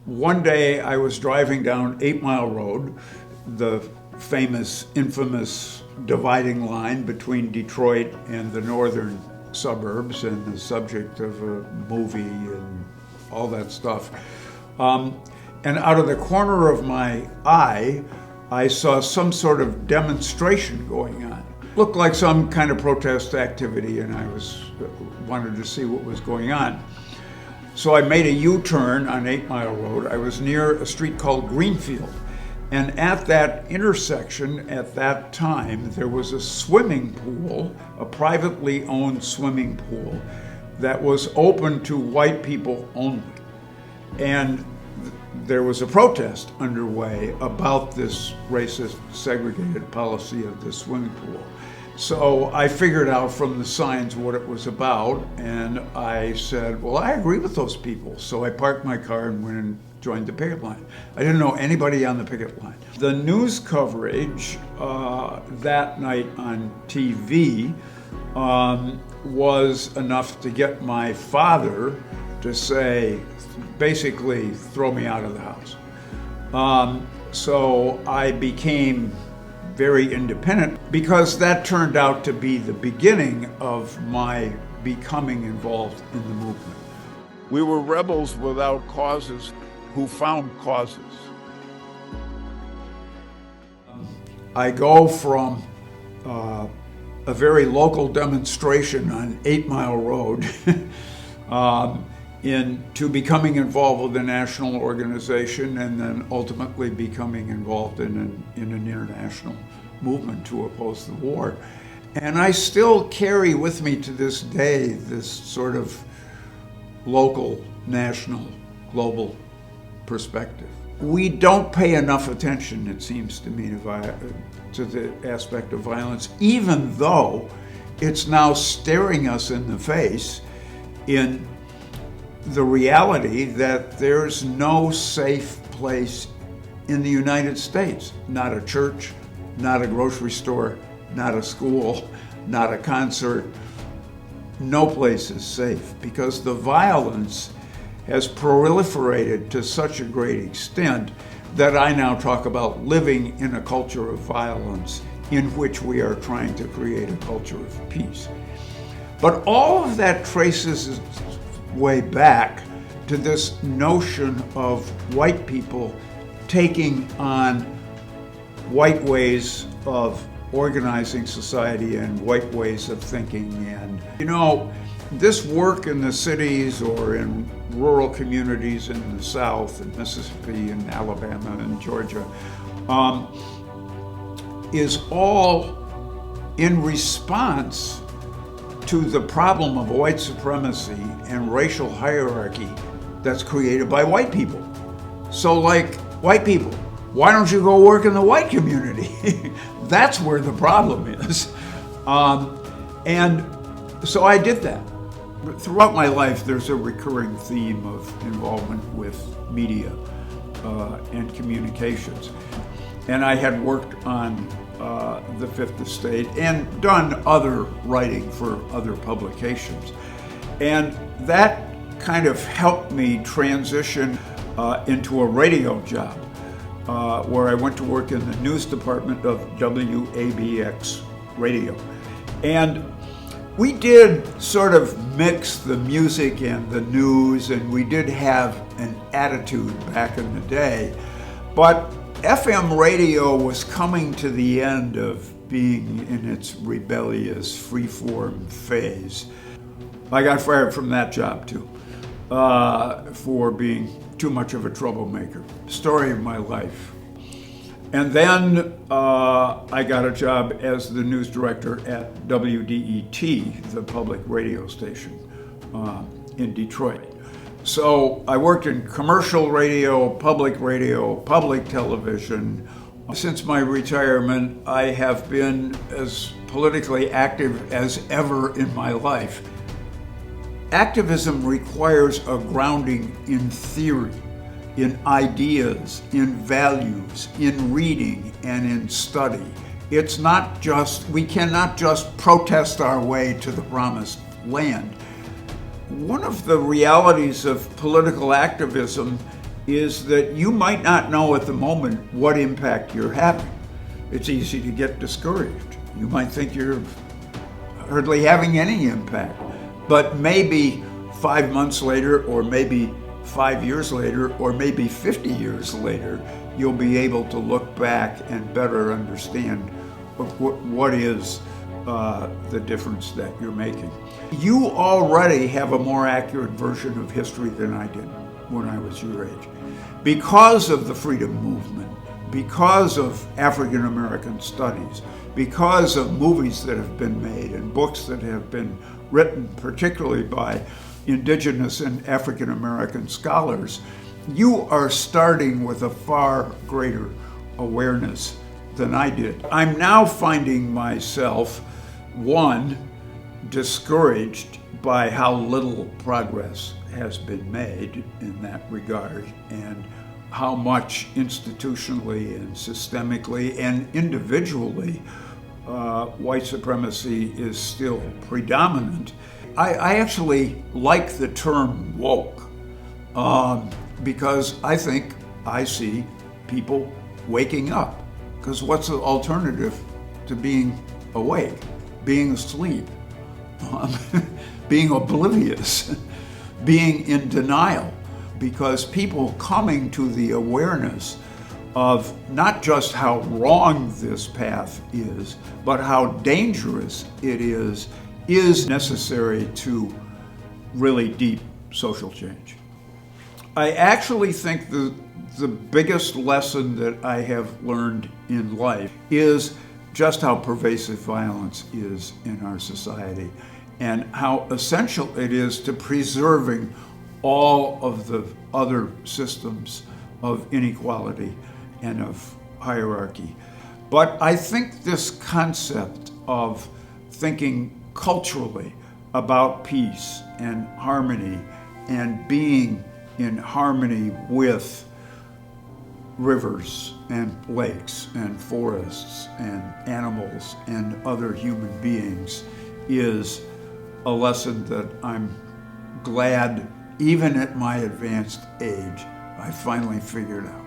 One day I was driving down 8 Mile Road, the famous, infamous dividing line between Detroit and the northern suburbs, and the subject of a movie and all that stuff. And out of the corner of my eye, I saw some sort of demonstration going on. Looked like some kind of protest activity, and I wanted to see what was going on. So I made a U-turn on 8 Mile Road. I was near a street called Greenfield. And at that intersection, at that time, there was a swimming pool, a privately owned swimming pool, that was open to white people only. And there was a protest underway about this racist, segregated policy of the swimming pool. So I figured out from the signs what it was about, and I said, well, I agree with those people. So I parked my car and went and joined the picket line. I didn't know anybody on the picket line. The news coverage that night on TV was enough to get my father to say, basically, throw me out of the house. So I became very independent, because that turned out to be the beginning of my becoming involved in the movement. We were rebels without causes who found causes. I go from a very local demonstration on 8 Mile Road into becoming involved with a national organization, and then ultimately becoming involved in an international movement to oppose the war. And I still carry with me to this day this sort of local, national, global perspective. We don't pay enough attention, it seems to me, to the aspect of violence, even though it's now staring us in the face in the reality that there's no safe place in the United States. Not a church, not a grocery store, not a school, not a concert. No place is safe, because the violence has proliferated to such a great extent that I now talk about living in a culture of violence in which we are trying to create a culture of peace. But all of that traces way back to this notion of white people taking on white ways of organizing society and white ways of thinking. And this work in the cities or in rural communities in the South, in Mississippi and Alabama and Georgia, is all in response to the problem of white supremacy and racial hierarchy that's created by white people. So, like, white people, why don't you go work in the white community? That's where the problem is. And so I did that. Throughout my life, there's a recurring theme of involvement with media and communications. And I had worked on the Fifth Estate and done other writing for other publications. And that kind of helped me transition into a radio job, where I went to work in the news department of WABX radio. And we did sort of mix the music and the news, and we did have an attitude back in the day. But FM radio was coming to the end of being in its rebellious, free-form phase. I got fired from that job too, for being too much of a troublemaker. Story of my life. And then I got a job as the news director at WDET, the public radio station in Detroit. So I worked in commercial radio, public television. Since my retirement, I have been as politically active as ever in my life. Activism requires a grounding in theory, in ideas, in values, in reading, and in study. It's not just, we cannot just protest our way to the promised land. One of the realities of political activism is that you might not know at the moment what impact you're having. It's easy to get discouraged. You might think you're hardly having any impact, but maybe 5 months later, or maybe 5 years later, or maybe 50 years later, you'll be able to look back and better understand what is the difference that you're making. You already have a more accurate version of history than I did when I was your age. Because of the freedom movement, because of African American studies, because of movies that have been made and books that have been written, particularly by indigenous and African American scholars, you are starting with a far greater awareness than I did. I'm now finding myself, one, discouraged by how little progress has been made in that regard, and how much institutionally and systemically and individually white supremacy is still predominant. I actually like the term woke because I think I see people waking up. Because what's the alternative to being awake, being asleep, being oblivious, being in denial? Because people coming to the awareness of not just how wrong this path is, but how dangerous it is necessary to really deep social change. I actually think the biggest lesson that I have learned in life is just how pervasive violence is in our society, and how essential it is to preserving all of the other systems of inequality and of hierarchy. But I think this concept of thinking culturally about peace and harmony and being in harmony with rivers and lakes and forests and animals and other human beings is a lesson that I'm glad, even at my advanced age, I finally figured out.